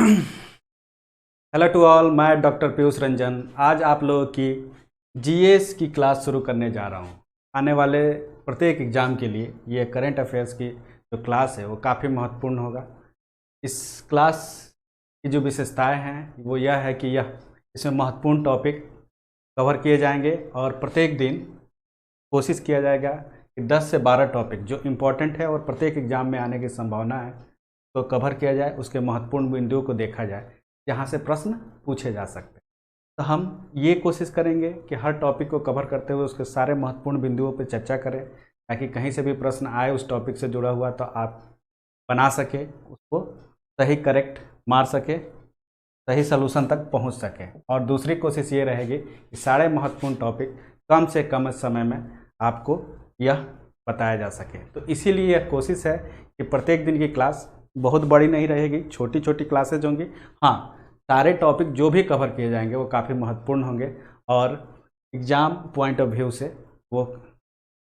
Hello to all, मैं doctor Piyush Ranjan. आज आप लोगों की जीएस की क्लास शुरू करने जा रहा हूँ। आने वाले प्रत्येक एग्ज़ाम के लिए ये करंट अफेयर्स की जो क्लास है वो काफ़ी महत्वपूर्ण होगा। इस क्लास की जो विशेषताएं हैं वो यह है कि यह इसमें महत्वपूर्ण टॉपिक कवर किए जाएंगे और प्रत्येक दिन कोशिश किया जाएगा कि 10 से 12 टॉपिक जो इम्पोर्टेंट है और प्रत्येक एग्ज़ाम में आने की संभावना है तो कवर किया जाए, उसके महत्वपूर्ण बिंदुओं को देखा जाए जहाँ से प्रश्न पूछे जा सकते हैं। तो हम ये कोशिश करेंगे कि हर टॉपिक को कवर करते हुए उसके सारे महत्वपूर्ण बिंदुओं पर चर्चा करें, ताकि कहीं से भी प्रश्न आए उस टॉपिक से जुड़ा हुआ तो आप बना सके, उसको सही करेक्ट मार सके, सही सलूशन तक पहुंच सके। और दूसरी कोशिश ये रहेगी कि सारे महत्वपूर्ण टॉपिक कम से कम समय में आपको यह बताया जा सके। तो इसीलिए यह कोशिश है कि प्रत्येक दिन की क्लास बहुत बड़ी नहीं रहेगी, छोटी छोटी क्लासेज होंगी। हाँ, सारे टॉपिक जो भी कवर किए जाएंगे वो काफ़ी महत्वपूर्ण होंगे और एग्ज़ाम पॉइंट ऑफ व्यू से वो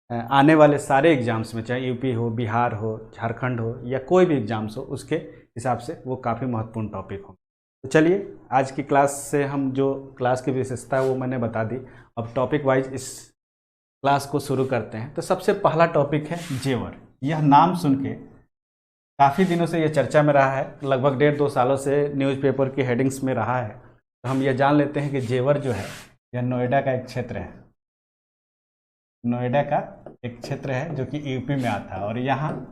आने वाले सारे एग्ज़ाम्स में, चाहे यूपी हो, बिहार हो, झारखंड हो या कोई भी एग्ज़ाम्स हो, उसके हिसाब से वो काफ़ी महत्वपूर्ण टॉपिक होंगे। तो चलिए, आज की क्लास से हम जो क्लास की विशेषता है वो मैंने बता दी। अब टॉपिक वाइज इस क्लास को शुरू करते हैं। तो सबसे पहला टॉपिक है जेवर। यह नाम सुन के काफ़ी दिनों से ये चर्चा में रहा है, लगभग 1.5-2 सालों से न्यूज़पेपर की हेडिंग्स में रहा है। तो हम ये जान लेते हैं कि जेवर जो है यह नोएडा का एक क्षेत्र है। नोएडा का एक क्षेत्र है जो कि यूपी में आता है और यहाँ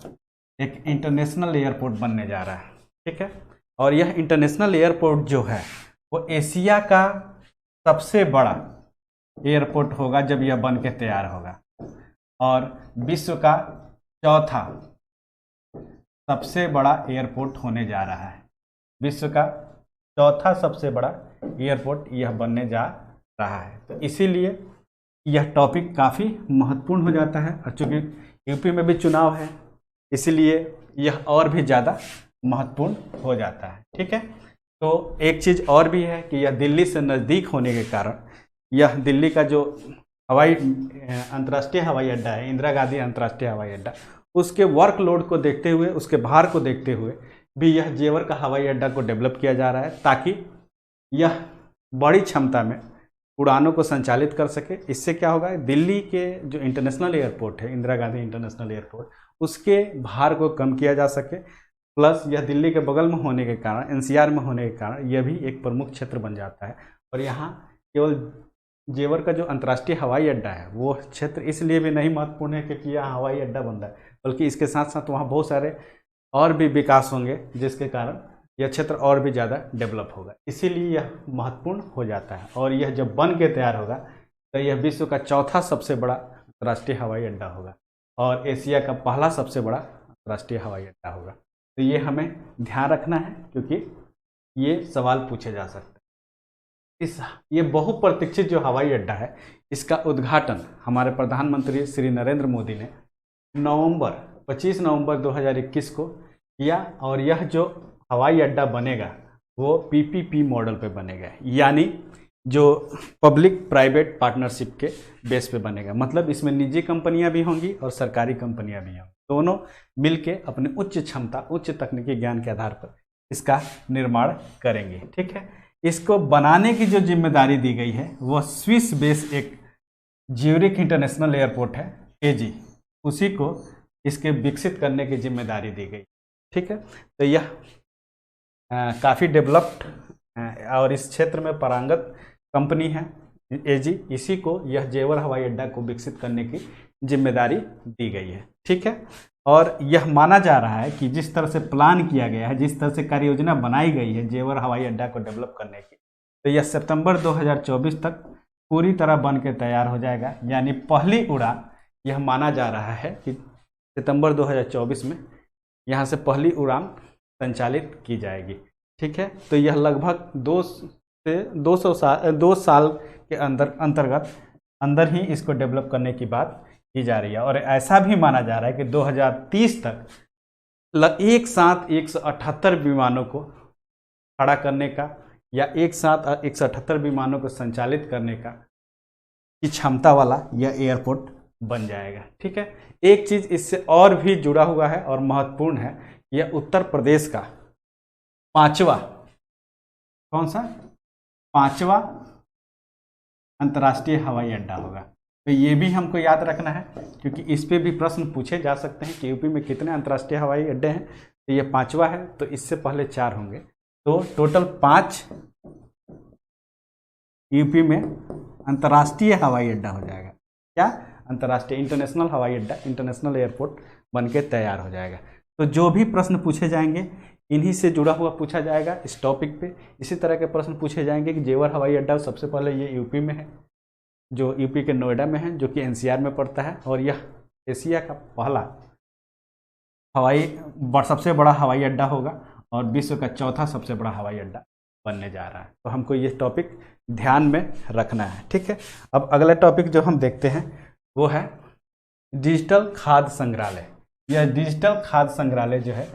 एक इंटरनेशनल एयरपोर्ट बनने जा रहा है। ठीक है, और यह इंटरनेशनल एयरपोर्ट जो है वो एशिया का सबसे बड़ा एयरपोर्ट होगा जब यह बन के तैयार होगा, और विश्व का चौथा सबसे बड़ा एयरपोर्ट होने जा रहा है। विश्व का चौथा सबसे बड़ा एयरपोर्ट यह बनने जा रहा है। तो इसीलिए यह टॉपिक काफ़ी महत्वपूर्ण हो जाता है, और चूँकि यूपी में भी चुनाव है इसीलिए यह और भी ज़्यादा महत्वपूर्ण हो जाता है। ठीक है, तो एक चीज़ और भी है कि यह दिल्ली से नज़दीक होने के कारण यह दिल्ली का जो अंतर्राष्ट्रीय हवाई अड्डा है, इंदिरा गांधी अंतर्राष्ट्रीय हवाई अड्डा, उसके वर्कलोड को देखते हुए, उसके भार को देखते हुए भी यह जेवर का हवाई अड्डा को डेवलप किया जा रहा है, ताकि यह बड़ी क्षमता में उड़ानों को संचालित कर सके। इससे क्या होगा, दिल्ली के जो इंटरनेशनल एयरपोर्ट है, इंदिरा गांधी इंटरनेशनल एयरपोर्ट, उसके भार को कम किया जा सके। प्लस यह दिल्ली के बगल में होने के कारण, एनसीआर में होने के कारण यह भी एक प्रमुख क्षेत्र बन जाता है। और यहाँ केवल जेवर का जो अंतर्राष्ट्रीय हवाई अड्डा है वो क्षेत्र इसलिए भी नहीं महत्वपूर्ण है क्योंकि यहाँ हवाई अड्डा बन रहा है, बल्कि इसके साथ साथ वहाँ बहुत सारे और भी विकास होंगे जिसके कारण यह क्षेत्र और भी ज़्यादा डेवलप होगा। इसीलिए यह महत्वपूर्ण हो जाता है, और यह जब बन के तैयार होगा तो यह विश्व का चौथा सबसे बड़ा अंतर्राष्ट्रीय हवाई अड्डा होगा और एशिया का पहला सबसे बड़ा अंतर्राष्ट्रीय हवाई अड्डा होगा। तो ये हमें ध्यान रखना है क्योंकि ये सवाल पूछे जा सकते हैं। ये बहुप्रतीक्षित जो हवाई अड्डा है, इसका उद्घाटन हमारे प्रधानमंत्री श्री नरेंद्र मोदी ने 25 नवंबर 2021 को किया, और यह जो हवाई अड्डा बनेगा वो पीपीपी मॉडल पे बनेगा, यानी जो पब्लिक प्राइवेट पार्टनरशिप के बेस पे बनेगा। मतलब इसमें निजी कंपनियां भी होंगी और सरकारी कंपनियां भी होंगी, दोनों मिलके अपने उच्च क्षमता, उच्च तकनीकी ज्ञान के आधार पर इसका निर्माण करेंगे। ठीक है, इसको बनाने की जो जिम्मेदारी दी गई है वह स्विस बेस एक ज्यूरिख इंटरनेशनल एयरपोर्ट है, एजी, उसी को इसके विकसित करने की जिम्मेदारी दी गई। ठीक है, तो यह काफ़ी डेवलप्ड और इस क्षेत्र में पारंगत कंपनी है एजी, इसी को यह जेवर हवाई अड्डा को विकसित करने की जिम्मेदारी दी गई है। ठीक है, और यह माना जा रहा है कि जिस तरह से प्लान किया गया है, जिस तरह से कार्य योजना बनाई गई है जेवर हवाई अड्डा को डेवलप करने की, तो यह सितंबर 2024 तक पूरी तरह बन के तैयार हो जाएगा। यानी पहली उड़ान यह माना जा रहा है कि सितंबर 2024 में यहाँ से पहली उड़ान संचालित की जाएगी। ठीक है, तो यह लगभग 2 साल के अंदर ही इसको डेवलप करने की बात की जा रही है। और ऐसा भी माना जा रहा है कि 2030 तक एक साथ 178 विमानों को खड़ा करने का या एक साथ 178 विमानों को संचालित करने का की क्षमता वाला यह एयरपोर्ट बन जाएगा। ठीक है, एक चीज़ इससे और भी जुड़ा हुआ है और महत्वपूर्ण है, यह उत्तर प्रदेश का 5वां कौन सा 5वां अंतर्राष्ट्रीय हवाई अड्डा होगा। तो ये भी हमको याद रखना है, क्योंकि इस पे भी प्रश्न पूछे जा सकते हैं कि यूपी में कितने अंतर्राष्ट्रीय हवाई अड्डे हैं। तो ये 5वां है, तो इससे पहले 4 होंगे, तो टोटल 5 यूपी में अंतर्राष्ट्रीय हवाई अड्डा हो जाएगा। क्या? अंतर्राष्ट्रीय, इंटरनेशनल हवाई अड्डा, इंटरनेशनल एयरपोर्ट बन के तैयार हो जाएगा। तो जो भी प्रश्न पूछे जाएंगे इन्हीं से जुड़ा हुआ पूछा जाएगा इस टॉपिक पे। इसी तरह के प्रश्न पूछे जाएंगे कि जेवर हवाई अड्डा सबसे पहले ये यूपी में है, जो यूपी के नोएडा में है, जो कि एनसीआर में पड़ता है, और यह एशिया का पहला सबसे बड़ा हवाई अड्डा होगा और विश्व का चौथा सबसे बड़ा हवाई अड्डा बनने जा रहा है। तो हमको ये टॉपिक ध्यान में रखना है, ठीक है। अब अगला टॉपिक जो हम देखते हैं वो है डिजिटल खाद्य संग्रहालय। यह डिजिटल खाद्य संग्रहालय जो है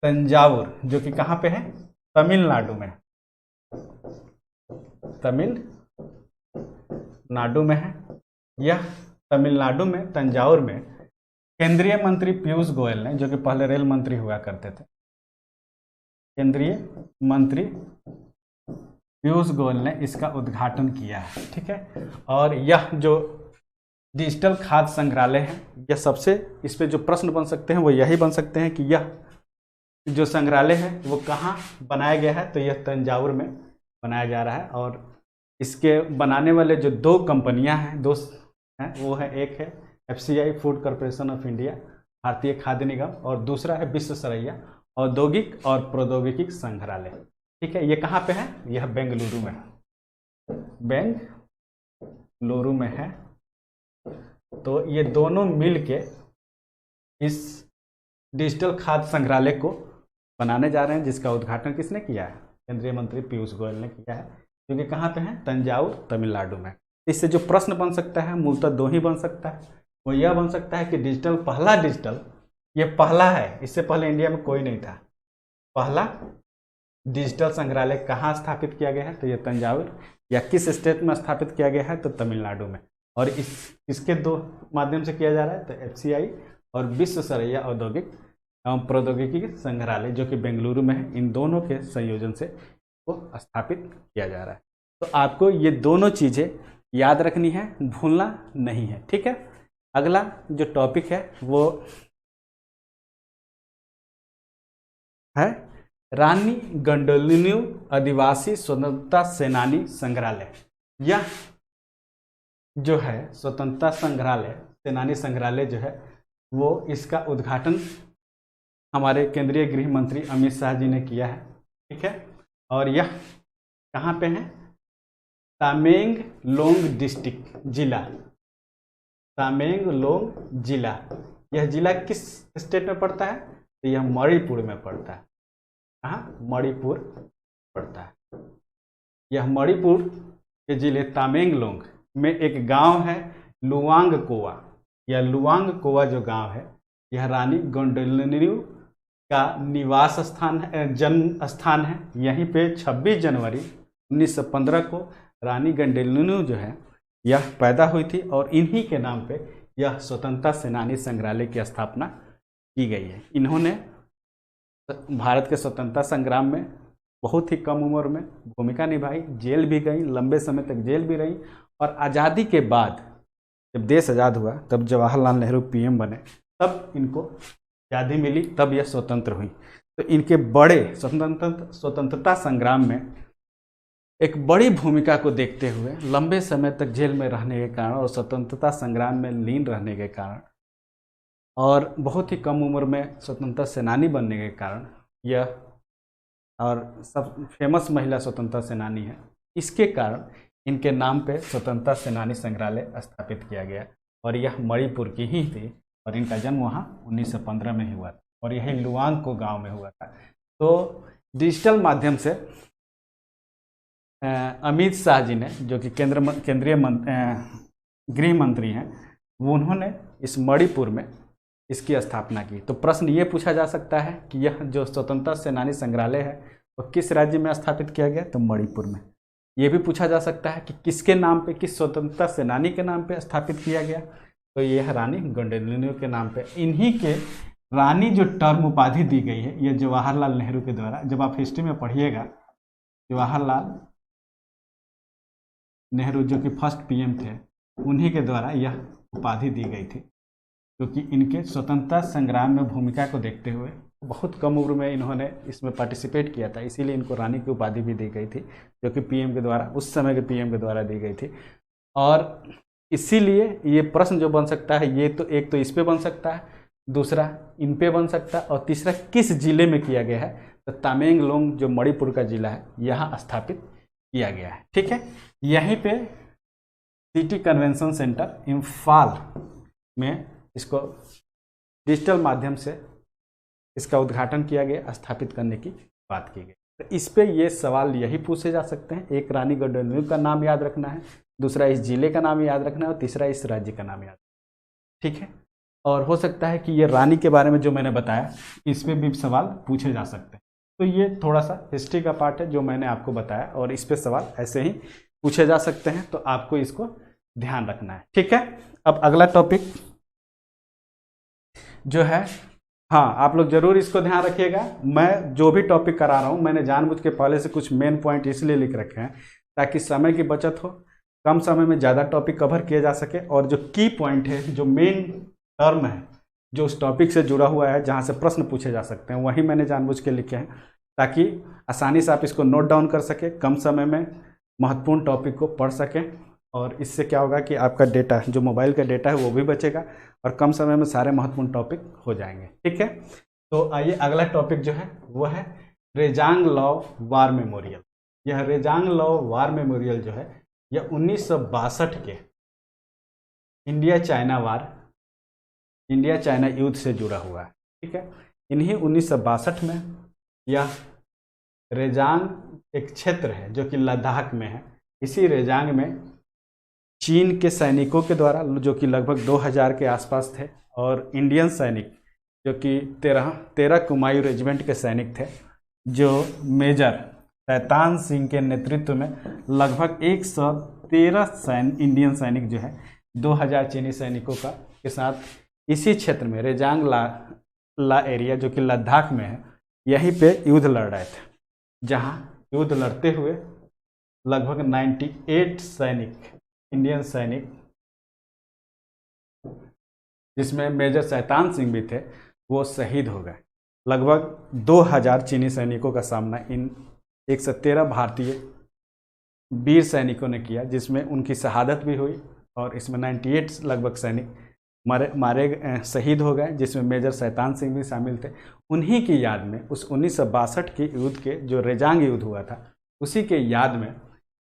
तंजावुर, जो कि कहाँ पे है? तमिलनाडु में, तमिलनाडु में है। यह तमिलनाडु में तंजावुर में केंद्रीय मंत्री पीयूष गोयल ने, जो कि पहले रेल मंत्री हुआ करते थे, केंद्रीय मंत्री पीयूष गोयल ने इसका उद्घाटन किया है, ठीक है। और यह जो डिजिटल खाद्य संग्रहालय है, यह सबसे, इस पे जो प्रश्न बन सकते हैं वो यही बन सकते हैं कि यह जो संग्रहालय है वो कहाँ बनाया गया है। तो यह तंजावुर में बनाया जा रहा है, और इसके बनाने वाले जो 2 कंपनियां हैं, 2 हैं, वो है, एक है FCI food corporation of India, भारतीय खाद्य निगम, और दूसरा है विश्वेश्वरैया औद्योगिक और प्रौद्योगिकी संग्रहालय, ठीक है। ये कहाँ पे है? यह बेंगलुरु में है, बेंगलुरु में है। तो ये दोनों मिल के इस डिजिटल खाद्य संग्रहालय को बनाने जा रहे हैं, जिसका उद्घाटन किसने किया है? केंद्रीय मंत्री पीयूष गोयल ने किया है, जो कि कहाँ पे है? तंजावुर, तमिलनाडु में। इससे जो प्रश्न बन सकता है मूलतः 2 ही बन सकता है। वो यह बन सकता है कि पहला डिजिटल, ये पहला है, इससे पहले इंडिया में कोई नहीं था। पहला डिजिटल संग्रहालय कहाँ स्थापित किया गया है? तो ये तंजावुर, या किस स्टेट में स्थापित किया गया है? तो तमिलनाडु में। और इसके 2 माध्यम से किया जा रहा है, तो FCI और विश्वेश्वरैया औद्योगिक एवं प्रौद्योगिकी संग्रहालय, जो कि बेंगलुरु में है, इन दोनों के संयोजन से वो स्थापित किया जा रहा है। तो आपको ये दोनों चीज़ें याद रखनी है, भूलना नहीं है, ठीक है। अगला जो टॉपिक है वो है रानी गंडोलिनी आदिवासी स्वतंत्रता सेनानी संग्रहालय। यह जो है स्वतंत्रता संग्रहालय, सेनानी संग्रहालय जो है वो, इसका उद्घाटन हमारे केंद्रीय गृह मंत्री अमित शाह जी ने किया है, ठीक है। और यह कहाँ पे है? तामेंगलोंग डिस्ट्रिक्ट जिला, तामेंगलोंग जिला। यह जिला किस स्टेट में पड़ता है? तो यह मणिपुर में पड़ता है। कहाँ? मणिपुर पड़ता है। यह मणिपुर के जिले तामेंगलोंग में एक गांव है लुआंगकोवा। यह लुआंगकोवा जो गांव है, यह रानी गंडोलिनी का निवास स्थान है, जन्म स्थान है। यहीं पे 26 जनवरी 1915 को रानी गंडोलिनी जो है यह पैदा हुई थी, और इन्हीं के नाम पे यह स्वतंत्रता सेनानी संग्रहालय की स्थापना की गई है। इन्होंने भारत के स्वतंत्रता संग्राम में बहुत ही कम उम्र में भूमिका निभाई, जेल भी गई, लंबे समय तक जेल भी रही, और आज़ादी के बाद जब देश आज़ाद हुआ, तब जवाहरलाल नेहरू PM बने, तब इनको आज़ादी मिली, तब यह स्वतंत्र हुई। तो इनके बड़े स्वतंत्रता संग्राम में एक बड़ी भूमिका को देखते हुए, लंबे समय तक जेल में रहने के कारण और स्वतंत्रता संग्राम में लीन रहने के कारण, और बहुत ही कम उम्र में स्वतंत्रता सेनानी बनने के कारण, यह और सब फेमस महिला स्वतंत्रता सेनानी है, इसके कारण इनके नाम पे स्वतंत्रता सेनानी संग्रहालय स्थापित किया गया। और यह मणिपुर की ही थी, और इनका जन्म वहाँ 1915 में ही हुआ था, और यही लुआंगको गांव में हुआ था। तो डिजिटल माध्यम से अमित शाह जी ने, जो कि केंद्रीय गृह मंत्री हैं, वो उन्होंने इस मणिपुर में इसकी स्थापना की। तो प्रश्न ये पूछा जा सकता है कि यह जो स्वतंत्रता सेनानी संग्रहालय है वो किस राज्य में स्थापित किया गया? तो मणिपुर में। ये भी पूछा जा सकता है कि किसके नाम पे, किस स्वतंत्रता सेनानी के नाम पे स्थापित किया गया? तो यह रानी गंडोलिनी के नाम पे। इन्हीं के रानी जो टर्म उपाधि दी गई है, यह जवाहरलाल नेहरू के द्वारा, जब आप हिस्ट्री में पढ़िएगा जवाहरलाल नेहरू जो कि फर्स्ट पीएम थे, उन्हीं के द्वारा यह उपाधि दी गई थी, क्योंकि इनके स्वतंत्रता संग्राम में भूमिका को देखते हुए बहुत कम उम्र में इन्होंने इसमें पार्टिसिपेट किया था, इसीलिए इनको रानी की उपाधि भी दी गई थी, जो कि पीएम के द्वारा, उस समय के पीएम के द्वारा दी गई थी। और इसीलिए ये प्रश्न जो बन सकता है, ये तो एक तो इस पे बन सकता है, दूसरा इन पे बन सकता है, और तीसरा किस जिले में किया गया है, तो तामेंगलोंग जो मणिपुर का जिला है यहाँ स्थापित किया गया है। ठीक है, यहीं पे सिटी कन्वेंशन सेंटर इम्फाल में इसको डिजिटल माध्यम से इसका उद्घाटन किया गया, स्थापित करने की बात की गई। तो इस पे ये सवाल यही पूछे जा सकते हैं, एक रानीगढ़ का नाम याद रखना है, दूसरा इस जिले का नाम याद रखना है, और तीसरा इस राज्य का नाम याद। ठीक है, और हो सकता है कि ये रानी के बारे में जो मैंने बताया, इस पे भी सवाल पूछे जा सकते हैं। तो ये थोड़ा सा हिस्ट्री का पार्ट है जो मैंने आपको बताया, और इस पे सवाल ऐसे ही पूछे जा सकते हैं, तो आपको इसको ध्यान रखना है। ठीक है, अब अगला टॉपिक जो है, हाँ आप लोग जरूर इसको ध्यान रखिएगा। मैं जो भी टॉपिक करा रहा हूँ, मैंने जानबूझ के पहले से कुछ मेन पॉइंट इसलिए लिख रखे हैं ताकि समय की बचत हो, कम समय में ज़्यादा टॉपिक कवर किया जा सके, और जो की पॉइंट है, जो मेन टर्म है, जो उस टॉपिक से जुड़ा हुआ है, जहाँ से प्रश्न पूछे जा सकते हैं, वही मैंने जानबूझ के लिखे हैं, ताकि आसानी से आप इसको नोट डाउन कर सकें, कम समय में महत्वपूर्ण टॉपिक को पढ़ सकें। और इससे क्या होगा कि आपका डेटा, जो मोबाइल का डेटा है, वो भी बचेगा, और कम समय में सारे महत्वपूर्ण टॉपिक हो जाएंगे। ठीक है, तो आइए अगला टॉपिक जो है वो है रेजांग लॉ वार मेमोरियल। यह रेजांग लॉ वार मेमोरियल जो है, यह 1962 के India China war, India China युद्ध से जुड़ा हुआ है। ठीक है, इन्हीं 1962 में यह रेजांग एक क्षेत्र है जो कि लद्दाख में है। इसी रेजांग में चीन के सैनिकों के द्वारा, जो कि लगभग 2000 के आसपास थे, और इंडियन सैनिक जो कि 13 कुमायूं रेजिमेंट के सैनिक थे, जो मेजर शैतान सिंह के नेतृत्व में लगभग 113 इंडियन सैनिक जो है 2000 चीनी सैनिकों का के साथ इसी क्षेत्र में रेजांग ला एरिया जो कि लद्दाख में है, यहीं पे युद्ध लड़ रहे थे, जहां युद्ध लड़ते हुए लगभग 98 सैनिक, इंडियन सैनिक, जिसमें मेजर शैतान सिंह भी थे, वो शहीद हो गए। लगभग 2000 चीनी सैनिकों का सामना इन 113 भारतीय वीर सैनिकों ने किया, जिसमें उनकी शहादत भी हुई, और इसमें 98 लगभग सैनिक मारे शहीद हो गए, जिसमें मेजर शैतान सिंह भी शामिल थे। उन्हीं की याद में उस 1962 के युद्ध के, जो रेजांग युद्ध हुआ था, उसी के याद में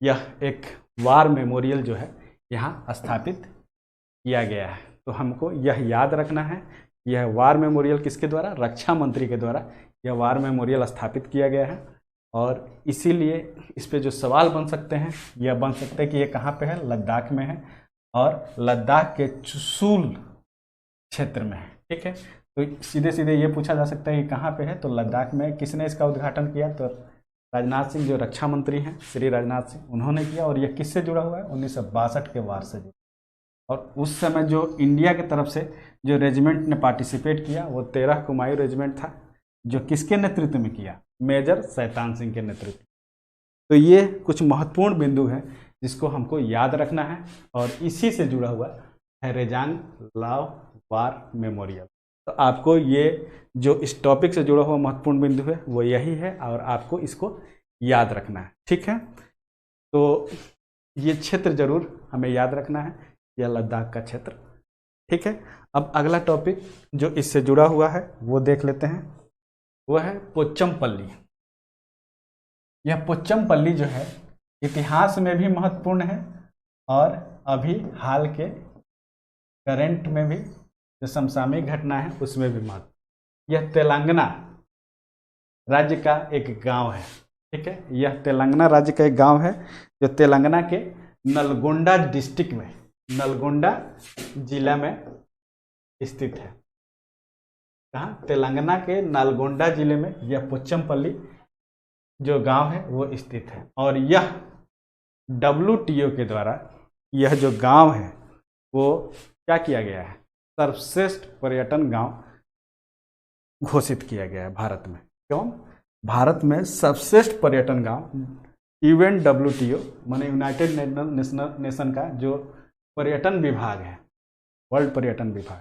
यह एक वार मेमोरियल जो है यहाँ स्थापित किया गया है। तो हमको यह याद रखना है, यह वार मेमोरियल किसके द्वारा, रक्षा मंत्री के द्वारा यह वार मेमोरियल स्थापित किया गया है। और इसीलिए इस पे जो सवाल बन सकते हैं, यह बन सकते हैं कि ये कहाँ पे है, लद्दाख में है, और लद्दाख के चुशूल क्षेत्र में है। ठीक है, तो सीधे सीधे ये पूछा जा सकता है कि कहाँ पे है, तो लद्दाख में। किसने इसका उद्घाटन किया, तो राजनाथ सिंह, जो रक्षा मंत्री हैं, श्री राजनाथ सिंह, उन्होंने किया। और यह किससे जुड़ा हुआ है, 1962 के वार से जुड़ा। और उस समय जो इंडिया की तरफ से जो रेजिमेंट ने पार्टिसिपेट किया, वो 13 कुमायूं रेजिमेंट था, जो किसके नेतृत्व में किया, मेजर शैतान सिंह के नेतृत्व। तो ये कुछ महत्वपूर्ण बिंदु हैं जिसको हमको याद रखना है, और इसी से जुड़ा हुआ है रेजांग लॉ वार मेमोरियल। तो आपको ये जो इस टॉपिक से जुड़ा हुआ महत्वपूर्ण बिंदु है वो यही है, और आपको इसको याद रखना है। ठीक है, तो ये क्षेत्र जरूर हमें याद रखना है, यह लद्दाख का क्षेत्र। ठीक है, अब अगला टॉपिक जो इससे जुड़ा हुआ है वो देख लेते हैं, वह है पोचमपल्ली। यह पोचमपल्ली जो है इतिहास में भी महत्वपूर्ण है, और अभी हाल के करंट में भी जो समसामयिक घटना है उसमें भी महत्व। यह तेलंगाना राज्य का एक गांव है। ठीक है, यह तेलंगाना राज्य का एक गांव है जो तेलंगाना के नलगोंडा डिस्ट्रिक्ट में, नलगोंडा जिला में स्थित है। कहाँ, तेलंगाना के नलगोंडा जिले में यह पोचमपल्ली जो गांव है वो स्थित है। और यह WTO के द्वारा यह जो गांव है वो क्या किया गया है, सर्वश्रेष्ठ पर्यटन गांव घोषित किया गया है भारत में। क्यों, भारत में सर्वश्रेष्ठ पर्यटन गांव UNWTO माने यूनाइटेड नेशन का जो पर्यटन विभाग है, वर्ल्ड पर्यटन विभाग,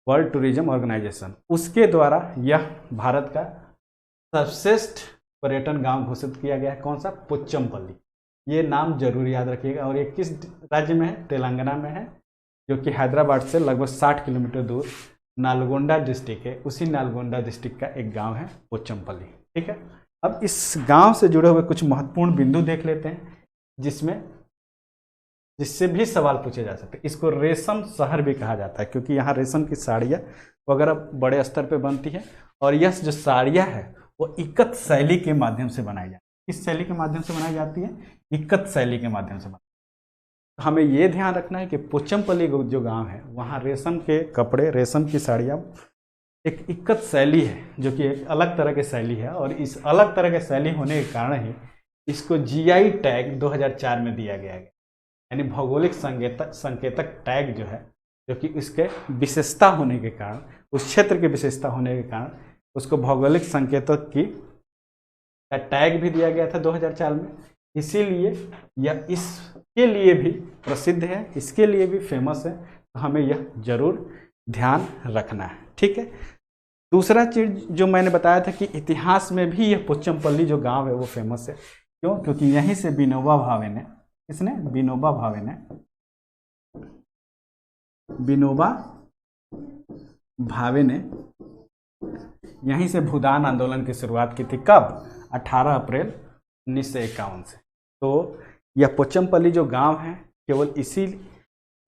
वर्ल्ड टूरिज्म ऑर्गेनाइजेशन, उसके द्वारा यह भारत का सर्वश्रेष्ठ पर्यटन गांव घोषित किया गया है। कौन सा? पोचमपल्ली। ये नाम जरूर याद रखिएगा। और ये किस राज्य में है? तेलंगाना में है, जो कि हैदराबाद से लगभग 60 किलोमीटर दूर नालगोंडा डिस्ट्रिक्ट है। उसी नालगोंडा डिस्ट्रिक्ट का एक गांव है पोचमपल्ली। ठीक है, अब इस गांव से जुड़े हुए कुछ महत्वपूर्ण बिंदु देख लेते हैं जिससे भी सवाल पूछे जा सकते हैं। इसको रेशम शहर भी कहा जाता है, क्योंकि यहाँ रेशम की साड़ियाँ वगैरह बड़े स्तर पे बनती है। और यह जो साड़ियाँ है वो इक्कत शैली के माध्यम से बनाई जाती है। किस शैली के माध्यम से बनाई जाती है? इक्कत शैली के माध्यम से। हमें ये ध्यान रखना है कि पोचमपल्ली जो गांव है वहाँ रेशम के कपड़े, रेशम की साड़ियाँ एक इक्कत शैली है, जो कि एक अलग तरह की शैली है। और इस अलग तरह के शैली होने के कारण ही इसको GI टैग 2004 में दिया गया है, यानी भौगोलिक संकेतक टैग जो है, जो कि इसके विशेषता होने के कारण, उस क्षेत्र की विशेषता होने के कारण उसको भौगोलिक संकेतक की टैग भी दिया गया था 2004 में। इसीलिए यह इसके लिए भी प्रसिद्ध है, इसके लिए भी फेमस है। तो हमें यह जरूर ध्यान रखना है। ठीक है, दूसरा चीज जो मैंने बताया था कि इतिहास में भी यह पोचमपल्ली जो गांव है वो फेमस है। क्यों? क्योंकि यहीं से विनोबा भावे ने, किसने? विनोबा भावे ने, विनोबा भावे ने यहीं से भूदान आंदोलन की शुरुआत की थी। कब? 18 अप्रैल 1951 से। तो यह पोचमपल्ली जो गांव है केवल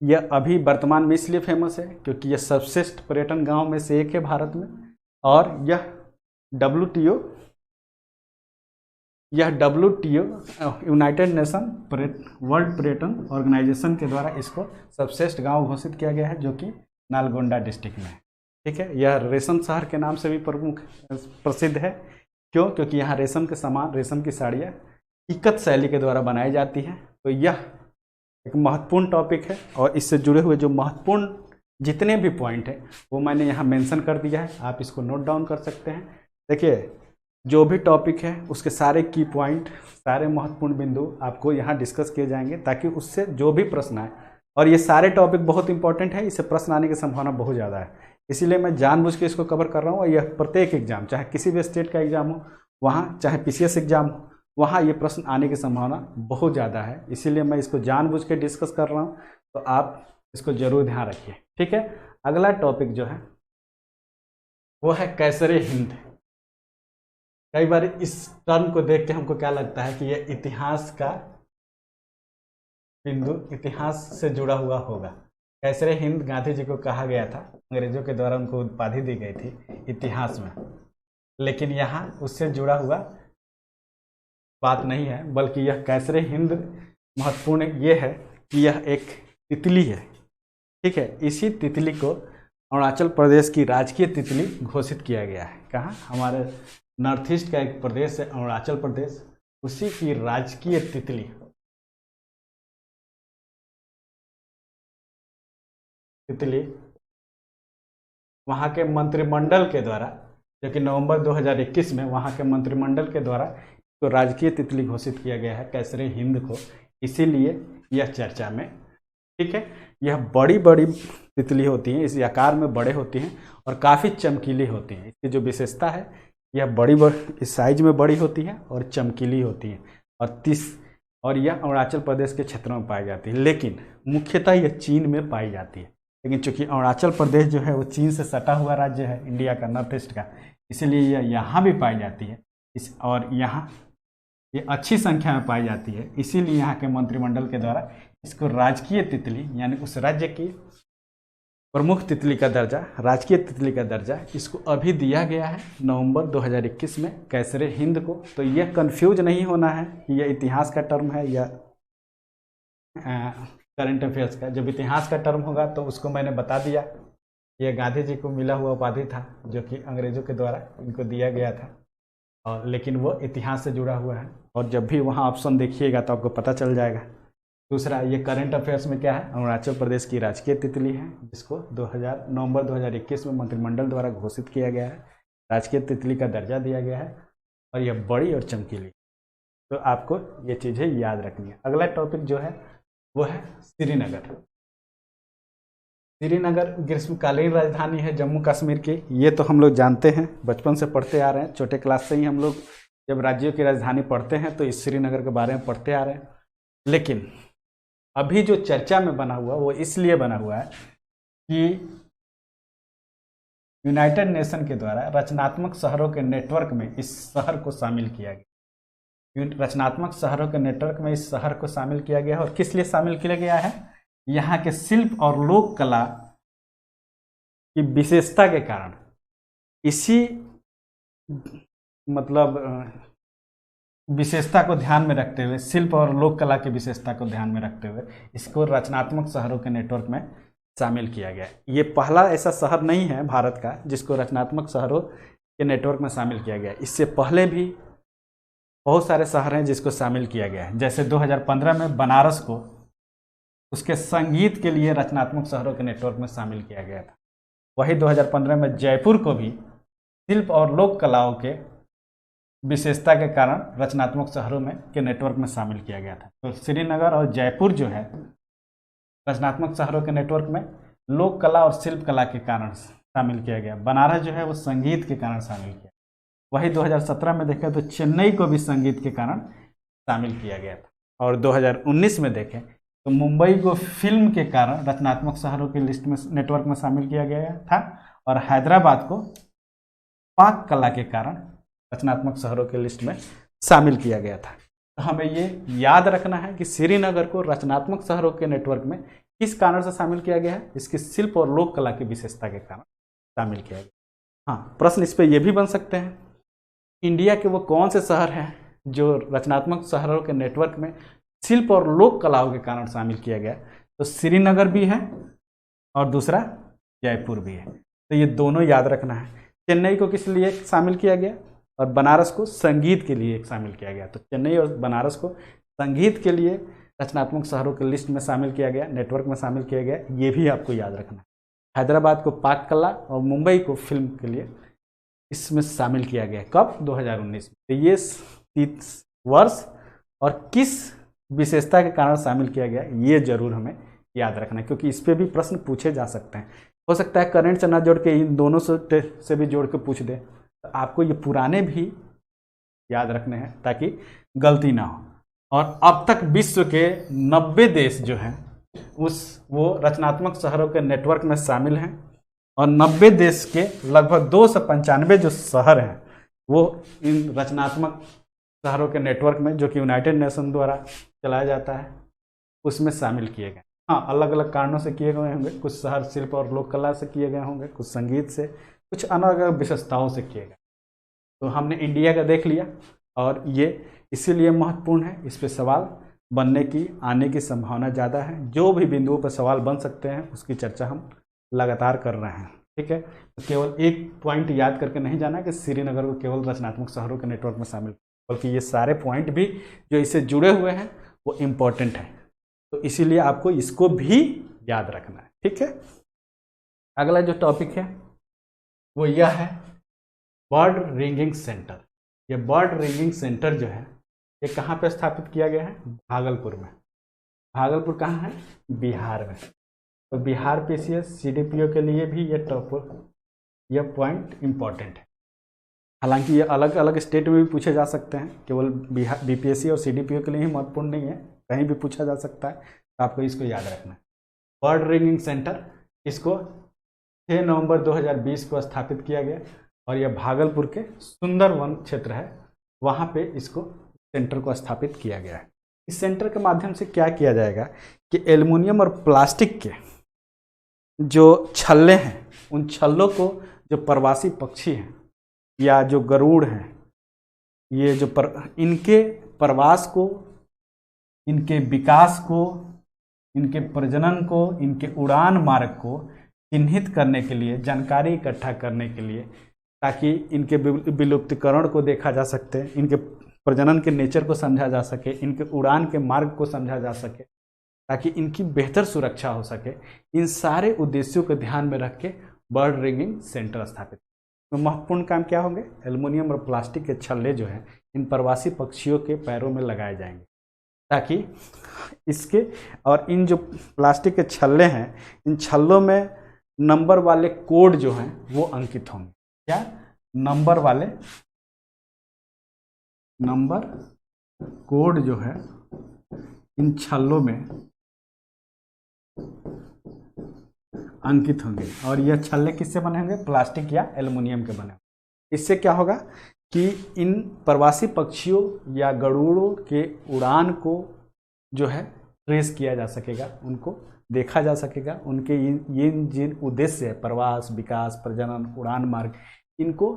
यह अभी वर्तमान में इसलिए फेमस है क्योंकि यह सर्वश्रेष्ठ पर्यटन गांव में से एक है भारत में। और यह WTO यूनाइटेड नेशन वर्ल्ड पर्यटन ऑर्गेनाइजेशन के द्वारा इसको सर्वश्रेष्ठ गांव घोषित किया गया है, जो कि नालगोंडा डिस्ट्रिक्ट में है। ठीक है, यह रेशम शहर के नाम से भी प्रसिद्ध है। क्यों? क्योंकि यहाँ रेशम के समान रेशम की साड़ियाँ इक्कत शैली के द्वारा बनाई जाती हैं। तो यह एक महत्वपूर्ण टॉपिक है और इससे जुड़े हुए जो महत्वपूर्ण जितने भी पॉइंट हैं वो मैंने यहाँ मेंशन कर दिया है, आप इसको नोट डाउन कर सकते हैं। देखिए, जो भी टॉपिक है उसके सारे की पॉइंट, सारे महत्वपूर्ण बिंदु आपको यहाँ डिस्कस किए जाएंगे, ताकि उससे जो भी प्रश्न आए, और ये सारे टॉपिक बहुत इंपॉर्टेंट है, इससे प्रश्न आने की संभावना बहुत ज़्यादा है, इसीलिए मैं जानबूझ के इसको कवर कर रहा हूँ। और यह प्रत्येक एग्जाम, चाहे किसी भी स्टेट का एग्जाम हो वहाँ, चाहे PCS एग्जाम हो वहाँ, ये प्रश्न आने की संभावना बहुत ज़्यादा है, इसीलिए मैं इसको जानबूझ के डिस्कस कर रहा हूँ। तो आप इसको जरूर ध्यान रखिए। ठीक है, अगला टॉपिक जो है वो है कैसरे हिंद। कई बार इस टर्म को देख के हमको क्या लगता है कि यह इतिहास का बिंदु, इतिहास से जुड़ा हुआ होगा। कैसरे हिंद गांधी जी को कहा गया था, अंग्रेजों के द्वारा उनको उपाधि दी गई थी इतिहास में, लेकिन यहाँ उससे जुड़ा हुआ बात नहीं है, बल्कि यह कैसरे हिंद महत्वपूर्ण ये है कि यह एक तितली है। ठीक है, इसी तितली को अरुणाचल प्रदेश की राजकीय तितली घोषित किया गया है। कहाँ? हमारे नॉर्थ ईस्ट का एक प्रदेश है अरुणाचल प्रदेश, उसी की राजकीय तितली वहाँ के मंत्रिमंडल के द्वारा, जो कि नवंबर 2021 में वहाँ के मंत्रिमंडल के द्वारा तो राजकीय तितली घोषित किया गया है कैसरे हिंद को, इसीलिए यह चर्चा में। ठीक है, यह बड़ी बड़ी तितली होती हैं, इस आकार में बड़े होती हैं और काफ़ी चमकीली होती हैं। इसकी जो विशेषता है, यह बड़ी इस साइज में बड़ी होती है और चमकीली होती है, और यह अरुणाचल प्रदेश के क्षेत्रों में पाई जाती है, लेकिन मुख्यतः यह चीन में पाई जाती है। लेकिन चूंकि अरुणाचल प्रदेश जो है वो चीन से सटा हुआ राज्य है, इंडिया का नॉर्थ ईस्ट का, इसीलिए यह यहाँ भी पाई जाती है। और यहाँ ये अच्छी संख्या में पाई जाती है, इसीलिए यहाँ के मंत्रिमंडल के द्वारा इसको राजकीय तितली, यानी उस राज्य की प्रमुख तितली का दर्जा, राजकीय तितली का दर्जा इसको अभी दिया गया है नवंबर 2021 में कैसरे हिंद को। तो यह कंफ्यूज नहीं होना है कि यह इतिहास का टर्म है या करंट अफेयर्स का। जब इतिहास का टर्म होगा तो उसको मैंने बता दिया, यह गांधी जी को मिला हुआ उपाधि था, जो कि अंग्रेजों के द्वारा इनको दिया गया था, और लेकिन वो इतिहास से जुड़ा हुआ है। और जब भी वहाँ ऑप्शन देखिएगा तो आपको पता चल जाएगा। दूसरा, ये करंट अफेयर्स में क्या है, अरुणाचल प्रदेश की राजकीय तितली है, जिसको नवंबर 2021 में मंत्रिमंडल द्वारा घोषित किया गया है, राजकीय तितली का दर्जा दिया गया है, और यह बड़ी और चमकीली। तो आपको ये चीज़ें याद रखनी है। अगला टॉपिक जो है वो है श्रीनगर। श्रीनगर ग्रीष्मकालीन राजधानी है जम्मू कश्मीर की, ये तो हम लोग जानते हैं, बचपन से पढ़ते आ रहे हैं। छोटे क्लास से ही हम लोग जब राज्यों की राजधानी पढ़ते हैं तो इस श्रीनगर के बारे में पढ़ते आ रहे हैं। लेकिन अभी जो चर्चा में बना हुआ वो इसलिए बना हुआ है कि यूनाइटेड नेशन के द्वारा रचनात्मक शहरों के नेटवर्क में इस शहर को शामिल किया गया। रचनात्मक शहरों के नेटवर्क में इस शहर को शामिल किया गया है। और किस लिए शामिल किया गया है? यहाँ के शिल्प और लोक कला की विशेषता के कारण, इसी मतलब विशेषता को ध्यान में रखते हुए, शिल्प और लोक कला की विशेषता को ध्यान में रखते हुए इसको रचनात्मक शहरों के नेटवर्क में शामिल किया गया। ये पहला ऐसा शहर नहीं है भारत का जिसको रचनात्मक शहरों के नेटवर्क में शामिल किया गया। इससे पहले भी बहुत सारे शहर हैं जिसको शामिल किया गया है। जैसे 2015 में बनारस को उसके संगीत के लिए रचनात्मक शहरों के नेटवर्क में शामिल किया गया था। वही 2015 में जयपुर को भी शिल्प और लोक कलाओं के विशेषता के कारण रचनात्मक शहरों में के नेटवर्क में शामिल किया गया था। तो श्रीनगर और जयपुर जो है रचनात्मक शहरों के नेटवर्क में लोक कला और शिल्प कला के कारण शामिल किया गया। बनारस जो है वो संगीत के कारण शामिल किया। वही 2017 में देखें तो चेन्नई को भी संगीत के कारण शामिल किया गया था। और 2019 में देखें तो मुंबई को फिल्म के कारण रचनात्मक शहरों की लिस्ट में नेटवर्क में शामिल किया गया था। और हैदराबाद को पाक कला के कारण रचनात्मक शहरों के लिस्ट में शामिल किया गया था। तो हमें ये याद रखना है कि श्रीनगर को रचनात्मक शहरों के नेटवर्क में किस कारण से शामिल किया गया है? इसकी शिल्प और लोक कला की विशेषता के कारण शामिल किया गया। हाँ, प्रश्न इस पर यह भी बन सकते हैं, इंडिया के वो कौन से शहर हैं जो रचनात्मक शहरों के नेटवर्क में शिल्प और लोक कलाओं के कारण शामिल किया गया? तो श्रीनगर भी है और दूसरा जयपुर भी है। तो ये दोनों याद रखना है। चेन्नई को किस लिए शामिल किया गया और बनारस को संगीत के लिए शामिल किया गया। तो चेन्नई और बनारस को संगीत के लिए रचनात्मक शहरों के लिस्ट में शामिल किया गया, नेटवर्क में शामिल किया गया, ये भी आपको याद रखना है। हैदराबाद को पाक कला और मुंबई को फिल्म के लिए इसमें शामिल किया गया। कब? 2019 में। तो ये वर्ष और किस विशेषता के कारण शामिल किया गया ये जरूर हमें याद रखना है, क्योंकि इस पर भी प्रश्न पूछे जा सकते हैं। हो सकता है करंट से ना जोड़ के इन दोनों से भी जोड़ के पूछ दे। तो आपको ये पुराने भी याद रखने हैं ताकि गलती ना हो। और अब तक विश्व के 90 देश जो हैं वो रचनात्मक शहरों के नेटवर्क में शामिल हैं। और 90 देश के लगभग 295 जो शहर हैं वो इन रचनात्मक शहरों के नेटवर्क में, जो कि यूनाइटेड नेशन द्वारा चलाया जाता है, उसमें शामिल किए गए। हाँ, अलग अलग कारणों से किए गए होंगे। कुछ शहर शिल्प और लोक कला से किए गए होंगे, कुछ संगीत से, कुछ अलग अलग विशेषताओं से किए गए। तो हमने इंडिया का देख लिया और ये इसीलिए महत्वपूर्ण है। इस पर सवाल बनने की, आने की संभावना ज़्यादा है। जो भी बिंदुओं पर सवाल बन सकते हैं उसकी चर्चा हम लगातार कर रहे हैं। ठीक है, तो केवल एक पॉइंट याद करके नहीं जाना कि श्रीनगर को केवल रचनात्मक शहरों के नेटवर्क में शामिल, बल्कि ये सारे पॉइंट भी जो इससे जुड़े हुए हैं वो इम्पोर्टेंट हैं। तो इसीलिए आपको इसको भी याद रखना है। ठीक है, अगला जो टॉपिक है वो यह है बर्ड रिंगिंग सेंटर। ये बर्ड रिंगिंग सेंटर जो है ये कहाँ पे स्थापित किया गया है? भागलपुर में। भागलपुर कहाँ है? बिहार में। तो बिहार पीसीएस सीडीपीओ के लिए भी यह पॉइंट इम्पॉर्टेंट है। हालांकि ये अलग अलग स्टेट में भी पूछे जा सकते हैं, केवल बिहार बीपीएससी और सीडीपीओ के लिए ही महत्वपूर्ण नहीं है, कहीं भी पूछा जा सकता है। तो आपको इसको याद रखना है। बर्ड रिंगिंग सेंटर, इसको 6 नवंबर 2020 को स्थापित किया गया और यह भागलपुर के सुंदरवन क्षेत्र है, वहाँ पे इसको सेंटर को स्थापित किया गया है। इस सेंटर के माध्यम से क्या किया जाएगा कि एल्युमिनियम और प्लास्टिक के जो छल्ले हैं, उन छल्लों को जो प्रवासी पक्षी हैं या जो गरुड़ हैं, ये जो इनके प्रवास को, इनके विकास को, इनके प्रजनन को, इनके उड़ान मार्ग को चिन्हित करने के लिए, जानकारी इकट्ठा करने के लिए, ताकि इनके विलुप्तिकरण को देखा जा सके, इनके प्रजनन के नेचर को समझा जा सके, इनके उड़ान के मार्ग को समझा जा सके, ताकि इनकी बेहतर सुरक्षा हो सके। इन सारे उद्देश्यों को ध्यान में रख के बर्ड रिंगिंग सेंटर स्थापित। तो महत्वपूर्ण काम क्या होंगे, एल्युमिनियम और प्लास्टिक के छल्ले जो हैं इन प्रवासी पक्षियों के पैरों में लगाए जाएंगे, ताकि इसके और इन जो प्लास्टिक के छल्ले हैं इन छल्लों में नंबर वाले कोड जो हैं वो अंकित होंगे। क्या, नंबर वाले नंबर कोड जो है इन छल्लों में अंकित होंगे। और यह छल्ले किससे बने होंगे, प्लास्टिक या एल्युमिनियम के बने होंगे। इससे क्या होगा कि इन प्रवासी पक्षियों या गरुड़ों के उड़ान को जो है ट्रेस किया जा सकेगा, उनको देखा जा सकेगा, उनके ये जिन उद्देश्य है प्रवास, विकास, प्रजनन, उड़ान मार्ग, इनको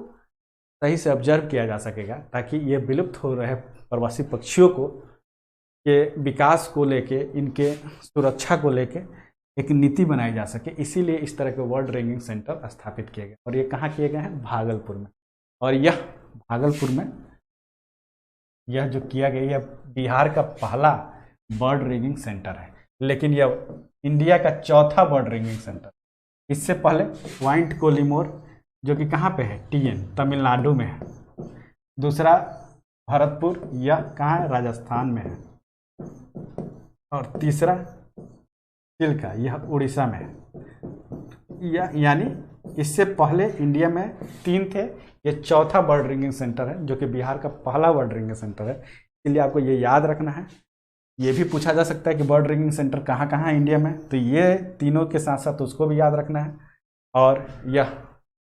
सही से ऑब्जर्व किया जा सकेगा, ताकि ये विलुप्त हो रहे प्रवासी पक्षियों को के विकास को लेके, इनके सुरक्षा को लेके एक नीति बनाई जा सके। इसीलिए इस तरह के बर्ड रेंजिंग सेंटर स्थापित किए गए और ये कहाँ किए गए हैं, भागलपुर में। और यह भागलपुर में यह जो किया गया यह बिहार का पहला बर्ड रेंजिंग सेंटर है, लेकिन यह इंडिया का चौथा बर्ड रेंजिंग सेंटर। इससे पहले पॉइंट कोलिमोर जो कि कहाँ पे है, टीएन तमिलनाडु में है, दूसरा भरतपुर यह कहाँ है, राजस्थान में है, और तीसरा चिल्का यह उड़ीसा में है। यानी इससे पहले इंडिया में 3 थे, ये चौथा बर्ड रेंजिंग सेंटर है जो कि बिहार का पहला बर्ड रेंजिंग सेंटर है। इसलिए आपको ये याद रखना है। ये भी पूछा जा सकता है कि बर्ड रेंजिंग सेंटर कहाँ कहाँ है इंडिया में, तो ये तीनों के साथ साथ उसको भी याद रखना है। और यह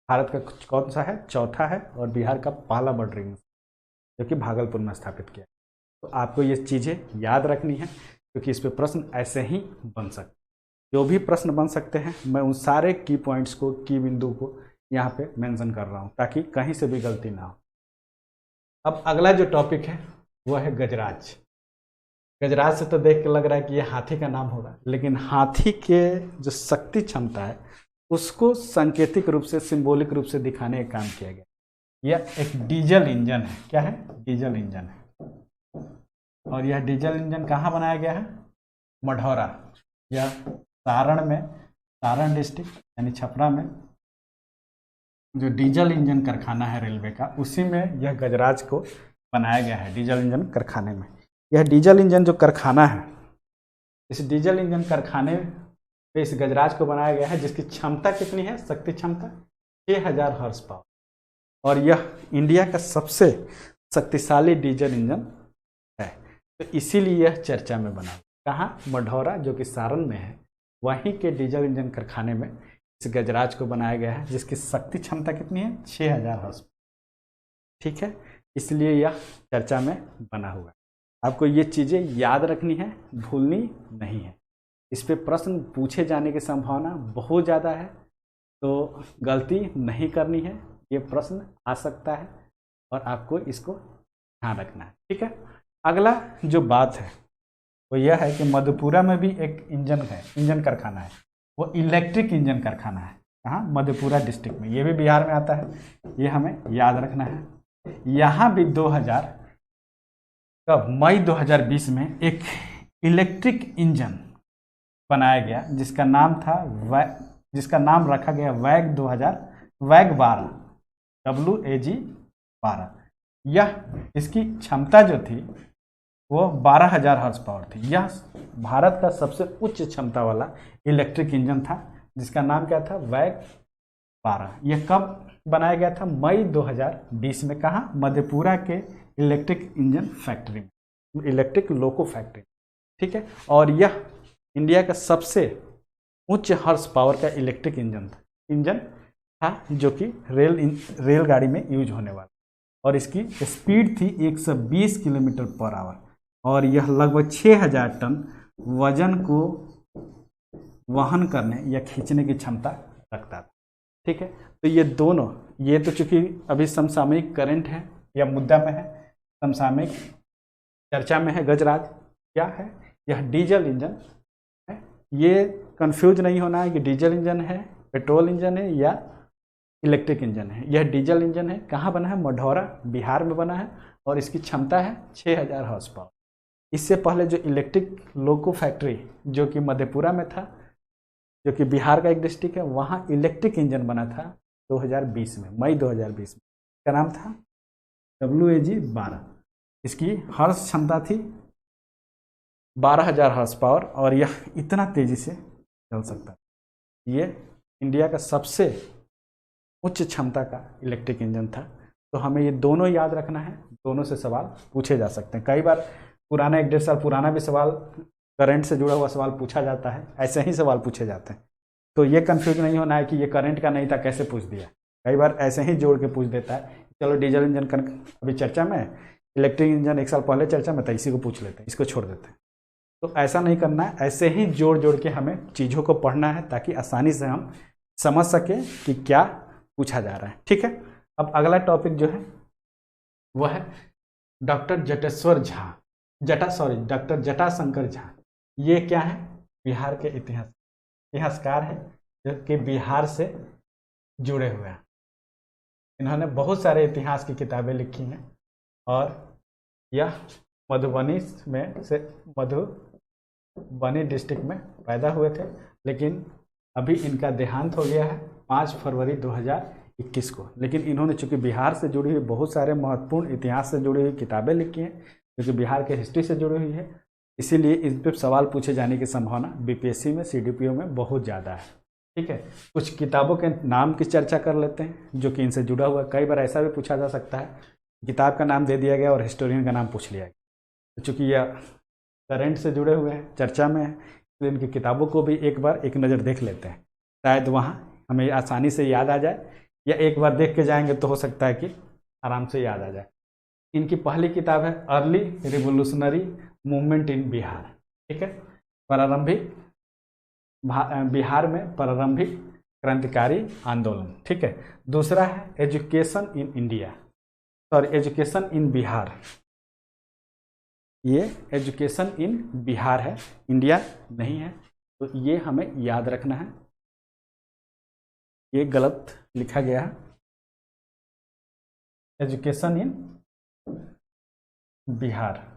भारत का कौन सा है, चौथा है, और बिहार का पहला बर्ड रेंजिंग जो कि भागलपुर में स्थापित किया। तो आपको ये चीज़ें याद रखनी है, क्योंकि इस पर प्रश्न ऐसे ही बन सकते, जो भी प्रश्न बन सकते हैं मैं उन सारे की पॉइंट्स को, की बिंदु को यहाँ पे मेंशन कर रहा हूँ, ताकि कहीं से भी गलती ना हो। अब अगला जो टॉपिक है वो है गजराज। गजराज से तो देख के लग रहा है कि ये हाथी का नाम होगा, लेकिन हाथी के जो शक्ति क्षमता है उसको सांकेतिक रूप से, सिंबॉलिक रूप से दिखाने का काम किया गया। यह एक डीजल इंजन है। क्या है, डीजल इंजन है। और यह डीजल इंजन कहाँ बनाया गया है, मढ़ौरा, यह सारण में, सारण डिस्ट्रिक्ट यानी छपरा में जो डीजल इंजन कारखाना है रेलवे का, उसी में यह गजराज को बनाया गया है, डीजल इंजन कारखाने में। यह डीजल इंजन जो कारखाना है, इस डीजल इंजन कारखाने पे इस गजराज को बनाया गया है, जिसकी क्षमता कितनी है, शक्ति क्षमता 6000 हॉर्स पावर। और यह इंडिया का सबसे शक्तिशाली डीजल इंजन है। तो इसीलिए यह चर्चा में बना। कहाँ, मढ़ौरा जो कि सारण में है, वहीं के डीजल इंजन कारखाने में इस गजराज को बनाया गया है, जिसकी शक्ति क्षमता कितनी है, 6000 हॉर्स। ठीक है, इसलिए यह चर्चा में बना हुआ है। आपको ये चीज़ें याद रखनी है, भूलनी नहीं है। इस पे प्रश्न पूछे जाने की संभावना बहुत ज़्यादा है, तो गलती नहीं करनी है। ये प्रश्न आ सकता है और आपको इसको ध्यान रखना है। ठीक है, अगला जो बात है वो यह है कि मधेपुरा में भी एक इंजन है, इंजन कारखाना है, वो इलेक्ट्रिक इंजन कारखाना है। कहाँ, मधेपुरा डिस्ट्रिक्ट में, ये भी बिहार में आता है, ये हमें याद रखना है। यहाँ भी 2000 कब, मई 2020 में एक इलेक्ट्रिक इंजन बनाया गया, जिसका नाम था जिसका नाम रखा गया वैग 12 WAG 12। यह इसकी क्षमता जो थी वो 12000 हॉर्स पावर थी। यह भारत का सबसे उच्च क्षमता वाला इलेक्ट्रिक इंजन था, जिसका नाम क्या था, वैग 12। यह कब बनाया गया था, मई 2020 में। कहाँ, मधेपुरा के इलेक्ट्रिक इंजन फैक्ट्री में, इलेक्ट्रिक लोको फैक्ट्री। ठीक है, और यह इंडिया का सबसे उच्च हॉर्स पावर का इलेक्ट्रिक इंजन था जो कि रेलगाड़ी में यूज होने वाला, और इसकी स्पीड थी 120 किलोमीटर पर आवर, और यह लगभग 6000 टन वजन को वहन करने या खींचने की क्षमता रखता था। ठीक है, तो ये दोनों, ये तो चूंकि अभी समसामयिक करंट है या मुद्दा में है, समसामयिक चर्चा में है। गजराज क्या है, यह डीजल इंजन है। ये कंफ्यूज नहीं होना है कि डीजल इंजन है, पेट्रोल इंजन है या इलेक्ट्रिक इंजन है। यह डीजल इंजन है। कहाँ बना है, मढ़ौरा, बिहार में बना है, और इसकी क्षमता है 6000 हॉर्स पावर। इससे पहले जो इलेक्ट्रिक लोको फैक्ट्री जो कि मधेपुरा में था, जो कि बिहार का एक डिस्ट्रिक्ट है, वहाँ इलेक्ट्रिक इंजन बना था, 2020 में, मई 2020 में। क्या नाम था? WAG-12। इसकी हर्स क्षमता थी 12,000 हॉर्स पावर और यह इतना तेजी से चल सकता है। ये इंडिया का सबसे उच्च क्षमता का इलेक्ट्रिक इंजन था। तो हमें ये दोनों याद रखना है, दोनों से सवाल पूछे जा सकते हैं। कई बार पुराना 1-1.5 साल पुराना भी सवाल, करंट से जुड़ा हुआ सवाल पूछा जाता है, ऐसे ही सवाल पूछे जाते हैं। तो ये कंफ्यूज नहीं होना है कि ये करंट का नहीं था कैसे पूछ दिया। कई बार ऐसे ही जोड़ के पूछ देता है, चलो डीजल इंजन का अभी चर्चा में, इलेक्ट्रिक इंजन 1 साल पहले चर्चा में था, इसी को पूछ लेते हैं, इसको छोड़ देते हैं। तो ऐसा नहीं करना है, ऐसे ही जोड़ जोड़ के हमें चीज़ों को पढ़ना है ताकि आसानी से हम समझ सकें कि क्या पूछा जा रहा है। ठीक है, अब अगला टॉपिक जो है वह है डॉक्टर डॉक्टर जटाशंकर झा। ये क्या है? बिहार के इतिहासकार हैं जो कि बिहार से जुड़े हुए हैं। इन्होंने बहुत सारे इतिहास की किताबें लिखी हैं और यह मधुबनी डिस्ट्रिक्ट में पैदा हुए थे, लेकिन अभी इनका देहांत हो गया है 5 फरवरी 2021 को। लेकिन इन्होंने चूंकि बिहार से जुड़ी हुई बहुत सारे महत्वपूर्ण इतिहास से जुड़ी हुई किताबें लिखी हैं, क्योंकि बिहार के हिस्ट्री से जुड़ी हुई है, इसीलिए इस पर सवाल पूछे जाने की संभावना BPSC में, CDPO में बहुत ज़्यादा है। ठीक है, कुछ किताबों के नाम की चर्चा कर लेते हैं जो कि इनसे जुड़ा हुआ। कई बार ऐसा भी पूछा जा सकता है, किताब का नाम दे दिया गया और हिस्टोरियन का नाम पूछ लिया गया। तो चूँकि यह करंट से जुड़े हुए हैं, चर्चा में है, तो इनकी किताबों को भी एक बार एक नज़र देख लेते हैं, शायद वहाँ हमें आसानी से याद आ जाए, या एक बार देख के जाएंगे तो हो सकता है कि आराम से याद आ जाए। इनकी पहली किताब है early revolutionary movement in Bihar. ठीक है, बिहार में प्रारंभिक क्रांतिकारी आंदोलन। ठीक है, दूसरा है एजुकेशन इन बिहार। ये एजुकेशन इन बिहार है, इंडिया नहीं है, तो ये हमें याद रखना है। ये गलत लिखा गया है, एजुकेशन इन बिहार।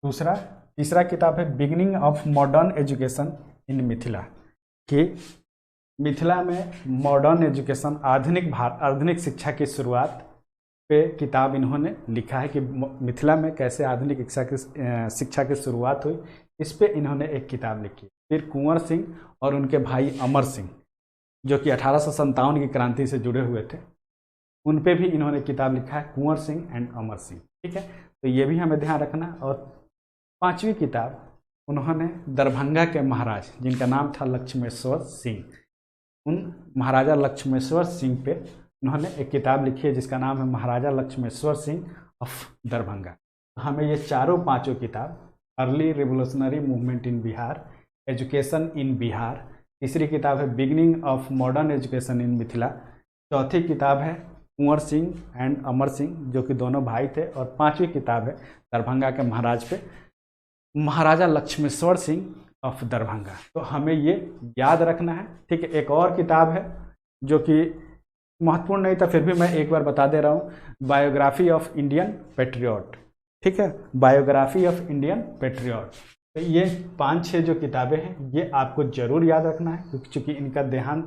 तीसरा किताब है beginning of modern education in Mithila, कि मिथिला में मॉडर्न एजुकेशन, आधुनिक शिक्षा की शुरुआत पे किताब इन्होंने लिखा है कि मिथिला में कैसे आधुनिक शिक्षा की शुरुआत हुई, इस पे इन्होंने एक किताब लिखी। फिर कुंवर सिंह और उनके भाई अमर सिंह, जो कि 1857 की क्रांति से जुड़े हुए थे, उन पे भी इन्होंने किताब लिखा है, कुंवर सिंह एंड अमर सिंह। ठीक है, तो ये भी हमें ध्यान रखना। और 5वीं किताब उन्होंने दरभंगा के महाराज, जिनका नाम था लक्ष्मेश्वर सिंह, उन महाराजा लक्ष्मेश्वर सिंह पे उन्होंने एक किताब लिखी है जिसका नाम है महाराजा लक्ष्मेश्वर सिंह ऑफ दरभंगा। हमें ये पांचों किताब, early revolutionary movement in Bihar, education in Bihar, तीसरी किताब है beginning of modern education in Mithila, चौथी किताब है कुंवर सिंह एंड अमर सिंह, जो कि दोनों भाई थे, और 5वीं किताब है दरभंगा के महाराज पे, महाराजा लक्ष्मेश्वर सिंह ऑफ दरभंगा। तो हमें ये याद रखना है। ठीक है, एक और किताब है जो कि महत्वपूर्ण नहीं था, फिर भी मैं एक बार बता दे रहा हूँ, बायोग्राफी ऑफ इंडियन पेट्रियट। ठीक है, बायोग्राफी ऑफ इंडियन पेट्रियट। तो ये 5-6 जो किताबें हैं ये आपको जरूर याद रखना है, क्योंकि चूँकि इनका देहांत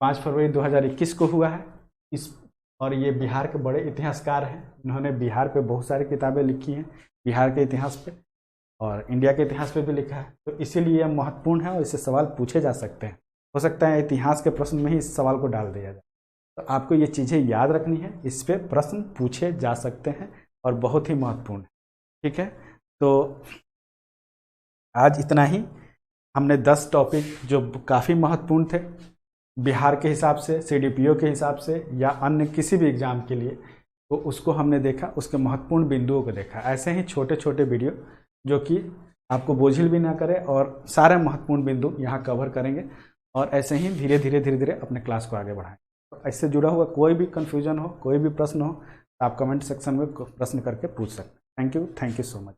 5 फरवरी 2021 को हुआ है। और ये बिहार के बड़े इतिहासकार हैं, इन्होंने बिहार पे बहुत सारी किताबें लिखी हैं, बिहार के इतिहास पे और इंडिया के इतिहास पे भी लिखा है। तो इसीलिए यह महत्वपूर्ण है और इससे सवाल पूछे जा सकते हैं। हो सकता है इतिहास के प्रश्न में ही इस सवाल को डाल दिया जाए। तो आपको ये चीज़ें याद रखनी है, इस पर प्रश्न पूछे जा सकते हैं और बहुत ही महत्वपूर्ण है। ठीक है, तो आज इतना ही। हमने 10 टॉपिक जो काफ़ी महत्वपूर्ण थे बिहार के हिसाब से, CDPO के हिसाब से, या अन्य किसी भी एग्ज़ाम के लिए, तो उसको हमने देखा, उसके महत्वपूर्ण बिंदुओं को देखा। ऐसे ही छोटे छोटे वीडियो जो कि आपको बोझिल भी ना करे और सारे महत्वपूर्ण बिंदु यहाँ कवर करेंगे, और ऐसे ही धीरे धीरे अपने क्लास को आगे बढ़ाएं। तो इससे जुड़ा हुआ कोई भी कन्फ्यूजन हो, कोई भी प्रश्न हो, तो आप कमेंट सेक्शन में प्रश्न करके पूछ सकते हैं। Thank you so much.